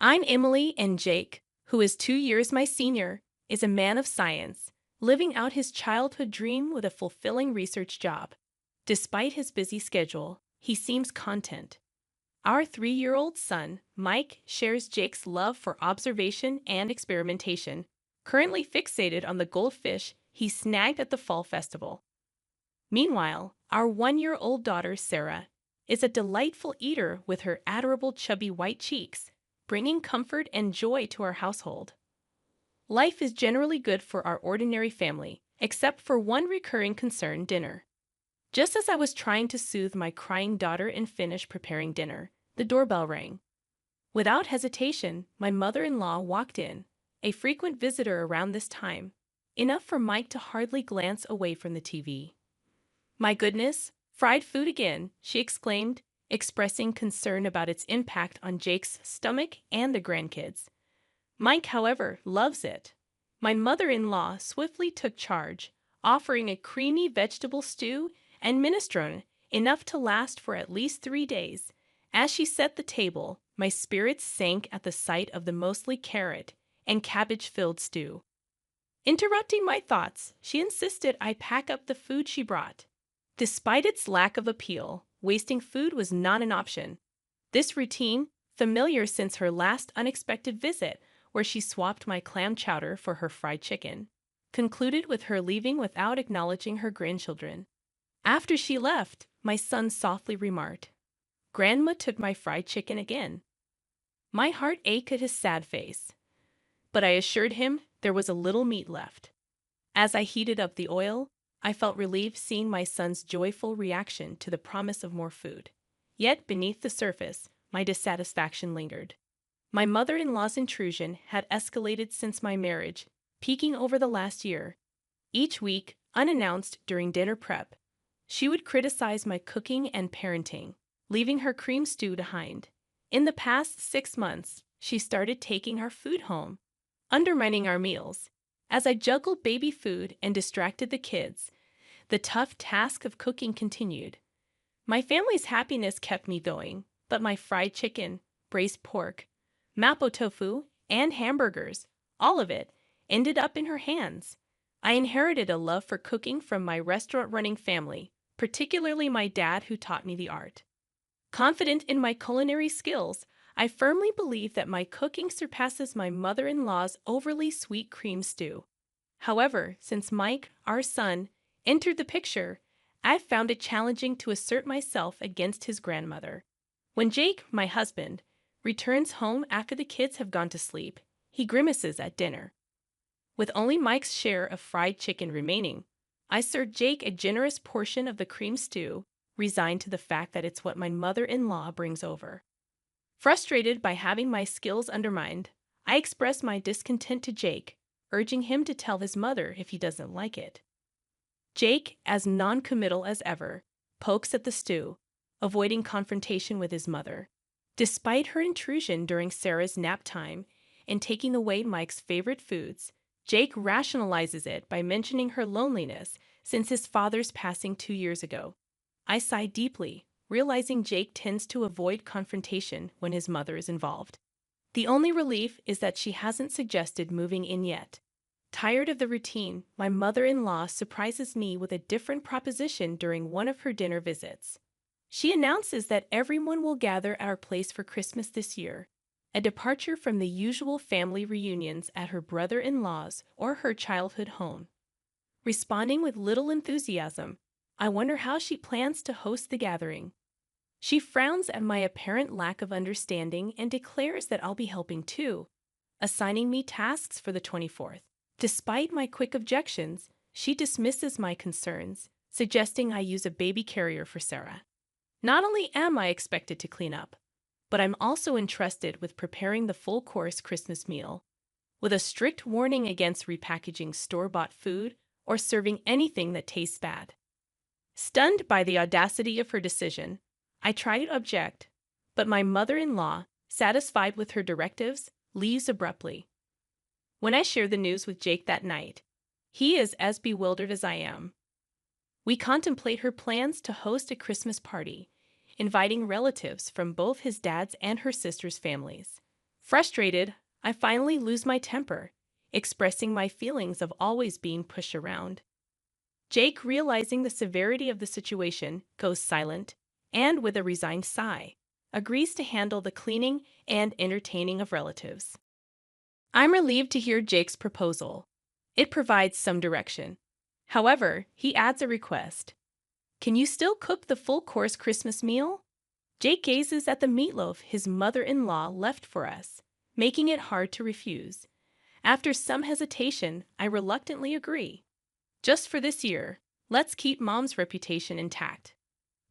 I'm Emily, and Jake, who is 2 years my senior, is a man of science, living out his childhood dream with a fulfilling research job. Despite his busy schedule, he seems content. Our 3-year-old son, Mike, shares Jake's love for observation and experimentation, currently fixated on the goldfish he snagged at the fall festival. Meanwhile, our 1-year-old daughter, Sarah, is a delightful eater with her adorable chubby white cheeks, bringing comfort and joy to our household. Life is generally good for our ordinary family, except for one recurring concern: dinner. Just as I was trying to soothe my crying daughter and finish preparing dinner, the doorbell rang. Without hesitation, my mother-in-law walked in, a frequent visitor around this time, enough for Mike to hardly glance away from the TV. "My goodness, fried food again," she exclaimed, expressing concern about its impact on Jake's stomach and the grandkids. Mike, however, loves it. My mother-in-law swiftly took charge, offering a creamy vegetable stew and minestrone, enough to last for at least 3 days. As she set the table, my spirits sank at the sight of the mostly carrot and cabbage-filled stew. Interrupting my thoughts, she insisted I pack up the food she brought. Despite its lack of appeal, wasting food was not an option. This routine, familiar since her last unexpected visit, where she swapped my clam chowder for her fried chicken, concluded with her leaving without acknowledging her grandchildren. After she left, my son softly remarked, "Grandma took my fried chicken again." My heart ached at his sad face, but I assured him there was a little meat left. As I heated up the oil, I felt relieved seeing my son's joyful reaction to the promise of more food. Yet beneath the surface, my dissatisfaction lingered. My mother-in-law's intrusion had escalated since my marriage, peaking over the last year. Each week, unannounced during dinner prep, she would criticize my cooking and parenting, leaving her cream stew behind. In the past 6 months, she started taking our food home, undermining our meals. As I juggled baby food and distracted the kids, the tough task of cooking continued. My family's happiness kept me going, but my fried chicken, braised pork, mapo tofu, and hamburgers, all of it, ended up in her hands. I inherited a love for cooking from my restaurant-running family, particularly my dad, who taught me the art. Confident in my culinary skills, I firmly believe that my cooking surpasses my mother-in-law's overly sweet cream stew. However, since Mike, our son, entered the picture, I've found it challenging to assert myself against his grandmother. When Jake, my husband, returns home after the kids have gone to sleep, he grimaces at dinner. With only Mike's share of fried chicken remaining, I serve Jake a generous portion of the cream stew, resigned to the fact that it's what my mother-in-law brings over. Frustrated by having my skills undermined, I express my discontent to Jake, urging him to tell his mother if he doesn't like it. Jake, as non-committal as ever, pokes at the stew, avoiding confrontation with his mother. Despite her intrusion during Sarah's nap time and taking away Mike's favorite foods, Jake rationalizes it by mentioning her loneliness since his father's passing 2 years ago. I sigh deeply, realizing Jake tends to avoid confrontation when his mother is involved. The only relief is that she hasn't suggested moving in yet. Tired of the routine, my mother-in-law surprises me with a different proposition during one of her dinner visits. She announces that everyone will gather at our place for Christmas this year, a departure from the usual family reunions at her brother-in-law's or her childhood home. Responding with little enthusiasm, I wonder how she plans to host the gathering. She frowns at my apparent lack of understanding and declares that I'll be helping too, assigning me tasks for the 24th. Despite my quick objections, she dismisses my concerns, suggesting I use a baby carrier for Sarah. Not only am I expected to clean up, but I'm also entrusted with preparing the full-course Christmas meal, with a strict warning against repackaging store-bought food or serving anything that tastes bad. Stunned by the audacity of her decision, I try to object, but my mother-in-law, satisfied with her directives, leaves abruptly. When I share the news with Jake that night, he is as bewildered as I am. We contemplate her plans to host a Christmas party, inviting relatives from both his dad's and her sister's families. Frustrated, I finally lose my temper, expressing my feelings of always being pushed around. Jake, realizing the severity of the situation, goes silent and, with a resigned sigh, agrees to handle the cleaning and entertaining of relatives. I'm relieved to hear Jake's proposal. It provides some direction. However, he adds a request. Can you still cook the full course Christmas meal? Jake gazes at the meatloaf his mother-in-law left for us, making it hard to refuse. After some hesitation, I reluctantly agree. Just for this year, let's keep Mom's reputation intact.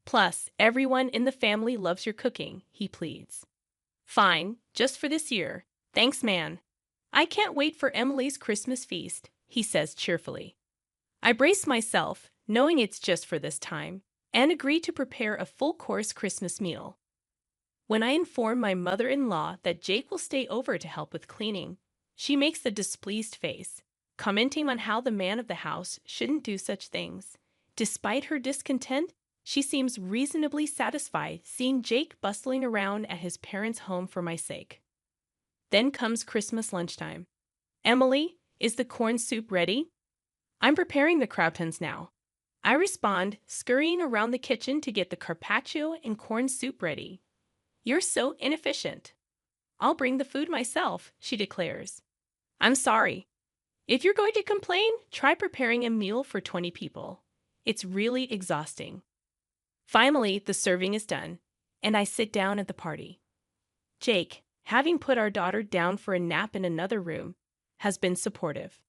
Plus, everyone in the family loves your cooking, he pleads. Fine, just for this year. Thanks, man. I can't wait for Emily's Christmas feast, he says cheerfully. I brace myself, knowing it's just for this time, and agree to prepare a full-course Christmas meal. When I inform my mother-in-law that Jake will stay over to help with cleaning, she makes a displeased face, commenting on how the man of the house shouldn't do such things. Despite her discontent, she seems reasonably satisfied seeing Jake bustling around at his parents' home for my sake. Then comes Christmas lunchtime. Emily, is the corn soup ready? I'm preparing the croutons now. I respond, scurrying around the kitchen to get the carpaccio and corn soup ready. You're so inefficient. I'll bring the food myself, she declares. I'm sorry. If you're going to complain, try preparing a meal for 20 people. It's really exhausting. Finally, the serving is done, and I sit down at the party. Jake, having put our daughter down for a nap in another room, has been supportive.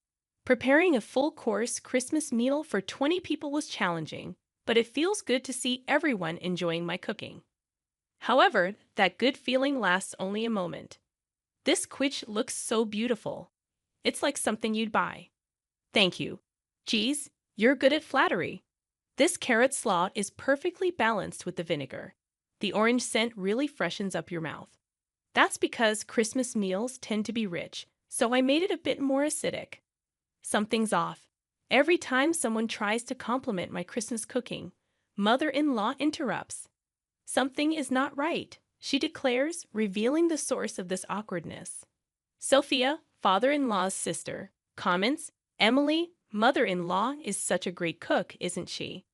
Preparing a full-course Christmas meal for 20 people was challenging, but it feels good to see everyone enjoying my cooking. However, that good feeling lasts only a moment. This quiche looks so beautiful. It's like something you'd buy. Thank you. Geez, you're good at flattery. This carrot slaw is perfectly balanced with the vinegar. The orange scent really freshens up your mouth. That's because Christmas meals tend to be rich, so I made it a bit more acidic. Something's off. Every time someone tries to compliment my Christmas cooking, mother-in-law interrupts. Something is not right, she declares, revealing the source of this awkwardness. Sophia, father-in-law's sister, comments, Emily, mother-in-law, is such a great cook, isn't she?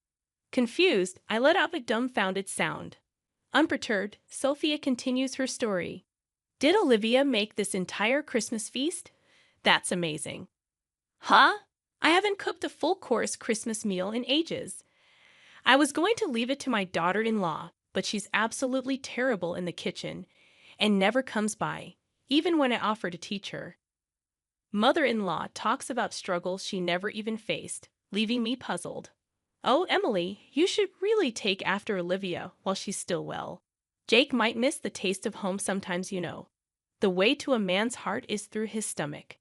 Confused, I let out a dumbfounded sound. Unperturbed, Sophia continues her story. Did Olivia make this entire Christmas feast? That's amazing. Huh? I haven't cooked a full-course Christmas meal in ages. I was going to leave it to my daughter-in-law, but she's absolutely terrible in the kitchen and never comes by, even when I offer to teach her. Mother-in-law talks about struggles she never even faced, leaving me puzzled. Oh, Emily, you should really take after Olivia while she's still well. Jake might miss the taste of home sometimes, you know. The way to a man's heart is through his stomach.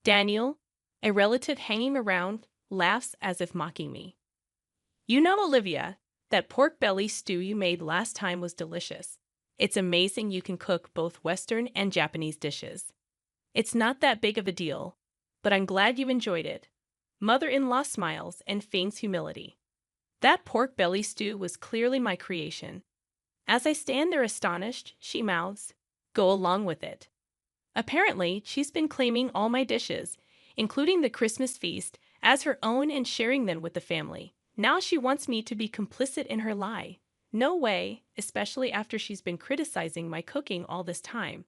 Daniel, a relative hanging around, laughs as if mocking me. You know, Olivia, that pork belly stew you made last time was delicious. It's amazing you can cook both Western and Japanese dishes. It's not that big of a deal, but I'm glad you enjoyed it. Mother-in-law smiles and feigns humility. That pork belly stew was clearly my creation. As I stand there astonished, she mouths, "Go along with it." Apparently, she's been claiming all my dishes, including the Christmas feast, as her own and sharing them with the family. Now she wants me to be complicit in her lie. No way, especially after she's been criticizing my cooking all this time.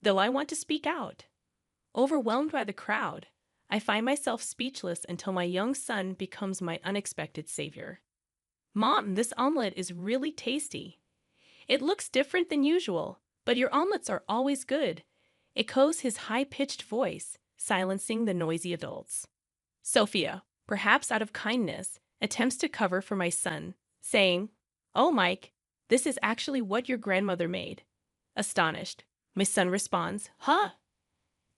Though I want to speak out. Overwhelmed by the crowd, I find myself speechless until my young son becomes my unexpected savior. Mom, this omelet is really tasty. It looks different than usual, but your omelets are always good, echoes his high-pitched voice, silencing the noisy adults. Sophia, perhaps out of kindness, attempts to cover for my son, saying, "Oh, Mike, this is actually what your grandmother made." Astonished, my son responds, "Huh?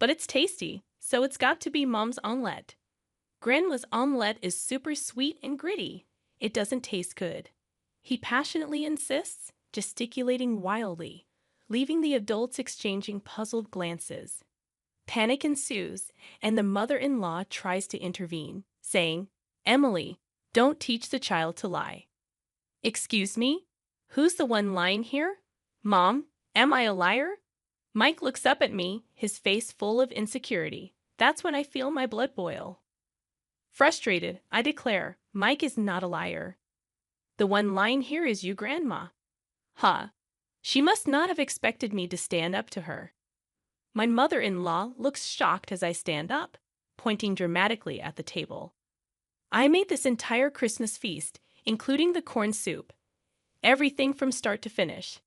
But it's tasty, so it's got to be Mom's omelette." Grandma's omelette is super sweet and gritty. It doesn't taste good. He passionately insists, gesticulating wildly, leaving the adults exchanging puzzled glances. Panic ensues, and the mother-in-law tries to intervene, saying, "Emily, don't teach the child to lie." Excuse me? Who's the one lying here? Mom, am I a liar? Mike looks up at me, his face full of insecurity. That's when I feel my blood boil. Frustrated, I declare, Mike is not a liar. The one lying here is you, Grandma. Huh. She must not have expected me to stand up to her. My mother-in-law looks shocked as I stand up, pointing dramatically at the table. I made this entire Christmas feast, including the corn soup. Everything from start to finish.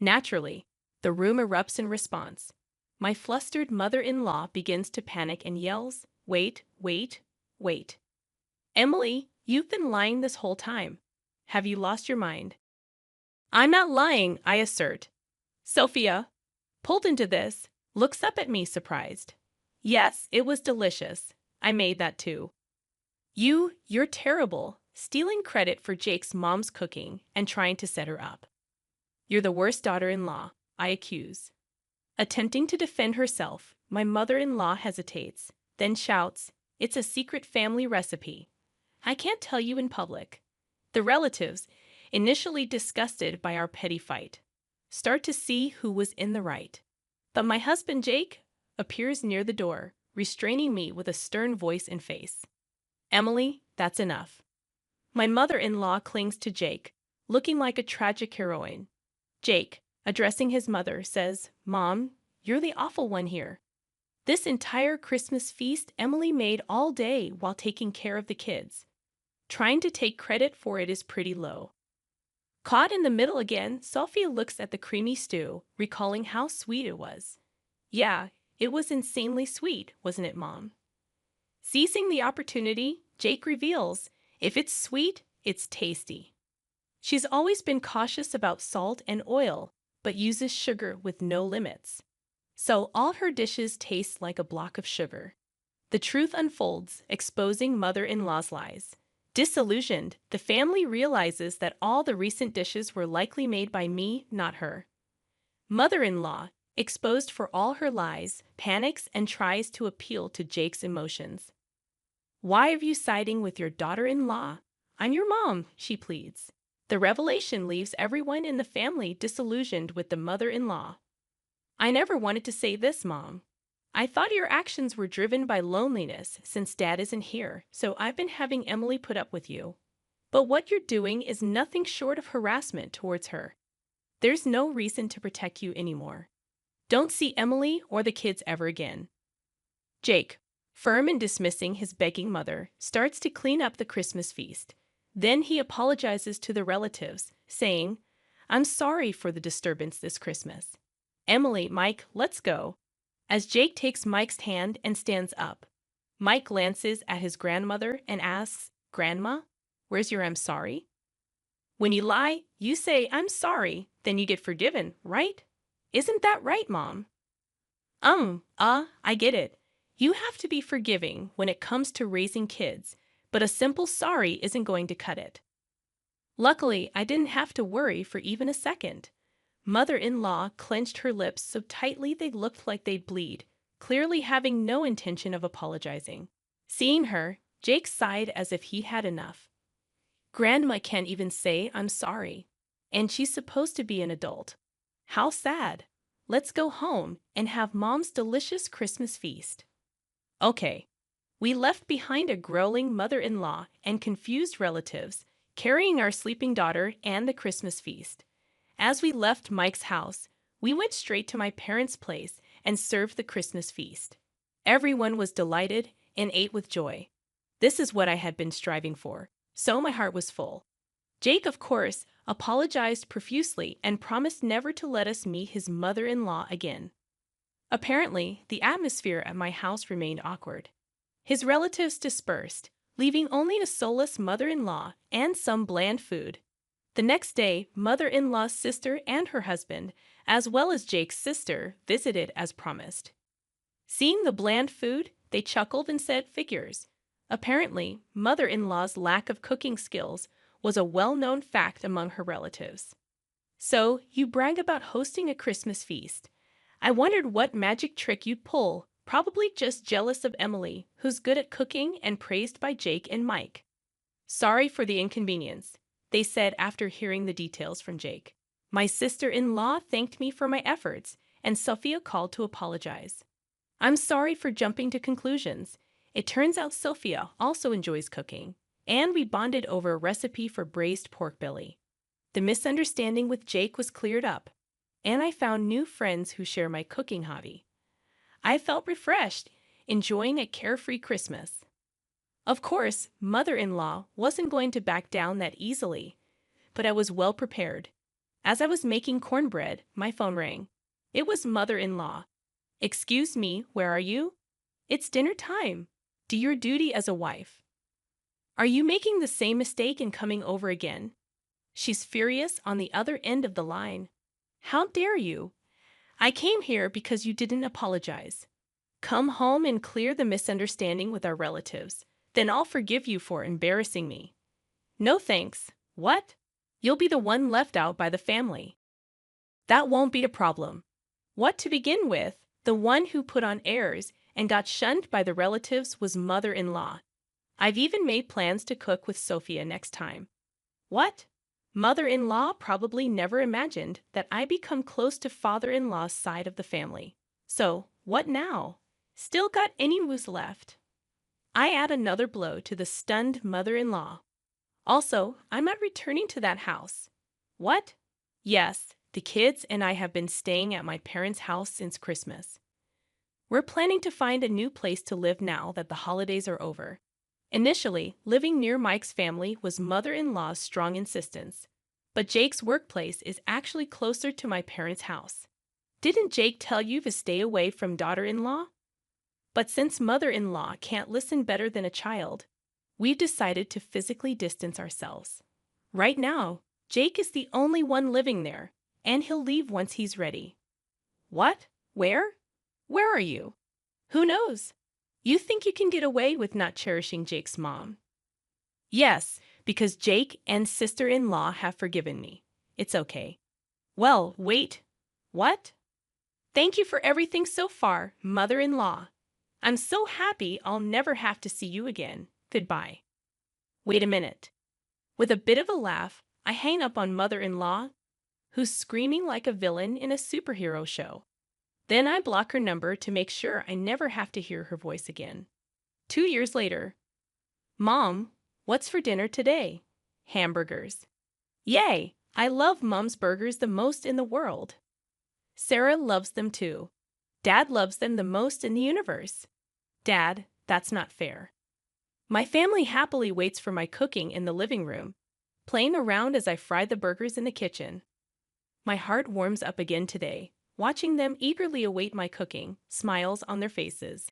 Naturally, the room erupts in response. My flustered mother-in-law begins to panic and yells, "Wait, wait, wait. Emily, you've been lying this whole time. Have you lost your mind?" "I'm not lying," I assert. Sophia, pulled into this, looks up at me surprised. "Yes, it was delicious. I made that too." You're terrible, stealing credit for Jake's mom's cooking and trying to set her up. "You're the worst daughter-in-law," I accuse. Attempting to defend herself, my mother-in-law hesitates, then shouts, "It's a secret family recipe. I can't tell you in public." The relatives, initially disgusted by our petty fight, start to see who was in the right. But my husband Jake appears near the door, restraining me with a stern voice and face. "Emily, that's enough." My mother-in-law clings to Jake, looking like a tragic heroine. Jake, addressing his mother, says, "Mom, you're the awful one here. This entire Christmas feast Emily made all day while taking care of the kids. Trying to take credit for it is pretty low." Caught in the middle again, Sophia looks at the creamy stew, recalling how sweet it was. "Yeah, it was insanely sweet, wasn't it, Mom?" Seizing the opportunity, Jake reveals, if it's sweet, it's tasty. She's always been cautious about salt and oil, but uses sugar with no limits. So all her dishes taste like a block of sugar. The truth unfolds, exposing mother-in-law's lies. Disillusioned, the family realizes that all the recent dishes were likely made by me, not her. Mother-in-law, exposed for all her lies, panics and tries to appeal to Jake's emotions. "Why are you siding with your daughter-in-law? I'm your mom," she pleads. The revelation leaves everyone in the family disillusioned with the mother-in-law. "I never wanted to say this, Mom. I thought your actions were driven by loneliness since Dad isn't here, so I've been having Emily put up with you. But what you're doing is nothing short of harassment towards her. There's no reason to protect you anymore. Don't see Emily or the kids ever again." Jake, firm in dismissing his begging mother, starts to clean up the Christmas feast. Then he apologizes to the relatives, saying, "I'm sorry for the disturbance this Christmas. Emily, Mike, let's go." As Jake takes Mike's hand and stands up, Mike glances at his grandmother and asks, "Grandma, where's your I'm sorry?" "When you lie, you say I'm sorry, then you get forgiven, right? Isn't that right, Mom?" I get it. You have to be forgiving when it comes to raising kids, but a simple sorry isn't going to cut it." Luckily, I didn't have to worry for even a second. Mother-in-law clenched her lips so tightly they looked like they'd bleed, clearly having no intention of apologizing. Seeing her, Jake sighed as if he had enough. "Grandma can't even say I'm sorry. And she's supposed to be an adult. How sad. Let's go home and have Mom's delicious Christmas feast." Okay. We left behind a growling mother-in-law and confused relatives, carrying our sleeping daughter and the Christmas feast. As we left Mike's house, we went straight to my parents' place and served the Christmas feast. Everyone was delighted and ate with joy. This is what I had been striving for, so my heart was full. Jake, of course, apologized profusely and promised never to let us meet his mother-in-law again. Apparently, the atmosphere at my house remained awkward. His relatives dispersed, leaving only a soulless mother-in-law and some bland food. The next day, mother-in-law's sister and her husband, as well as Jake's sister, visited as promised. Seeing the bland food, they chuckled and said figures. Apparently, mother-in-law's lack of cooking skills was a well-known fact among her relatives. "So, you brag about hosting a Christmas feast. I wondered what magic trick you'd pull, probably just jealous of Emily, who's good at cooking and praised by Jake and Mike." "Sorry for the inconvenience," they said after hearing the details from Jake. "My sister-in-law thanked me for my efforts, and Sophia called to apologize. I'm sorry for jumping to conclusions. It turns out Sophia also enjoys cooking, and we bonded over a recipe for braised pork belly. The misunderstanding with Jake was cleared up, and I found new friends who share my cooking hobby. I felt refreshed, enjoying a carefree Christmas. Of course, mother-in-law wasn't going to back down that easily, but I was well prepared. As I was making cornbread, my phone rang. It was mother-in-law. Excuse me, where are you? It's dinner time. Do your duty as a wife. Are you making the same mistake in coming over again? She's furious on the other end of the line. How dare you? I came here because you didn't apologize. Come home and clear the misunderstanding with our relatives. Then I'll forgive you for embarrassing me. No thanks. What? You'll be the one left out by the family. That won't be a problem. What to begin with, the one who put on airs and got shunned by the relatives was mother-in-law. I've even made plans to cook with Sophia next time. What? Mother-in-law probably never imagined that I become close to father-in-law's side of the family. So, what now? Still got any moves left? I add another blow to the stunned mother-in-law. Also, I'm not returning to that house. What? Yes, the kids and I have been staying at my parents' house since Christmas. We're planning to find a new place to live now that the holidays are over. Initially, living near Mike's family was mother-in-law's strong insistence, but Jake's workplace is actually closer to my parents' house. Didn't Jake tell you to stay away from daughter-in-law? But since mother-in-law can't listen better than a child, we've decided to physically distance ourselves. Right now, Jake is the only one living there, and he'll leave once he's ready. What? Where? Where are you? Who knows? You think you can get away with not cherishing Jake's mom? Yes, because Jake and sister-in-law have forgiven me. It's okay. Well, wait. What? Thank you for everything so far, mother-in-law. I'm so happy I'll never have to see you again. Goodbye. Wait a minute. With a bit of a laugh, I hang up on mother-in-law, who's screaming like a villain in a superhero show. Then I block her number to make sure I never have to hear her voice again. 2 years later. Mom, what's for dinner today? Hamburgers. Yay! I love Mom's burgers the most in the world. Sarah loves them too. Dad loves them the most in the universe. Dad, that's not fair. My family happily waits for my cooking in the living room, playing around as I fry the burgers in the kitchen. My heart warms up again today, watching them eagerly await my cooking, smiles on their faces.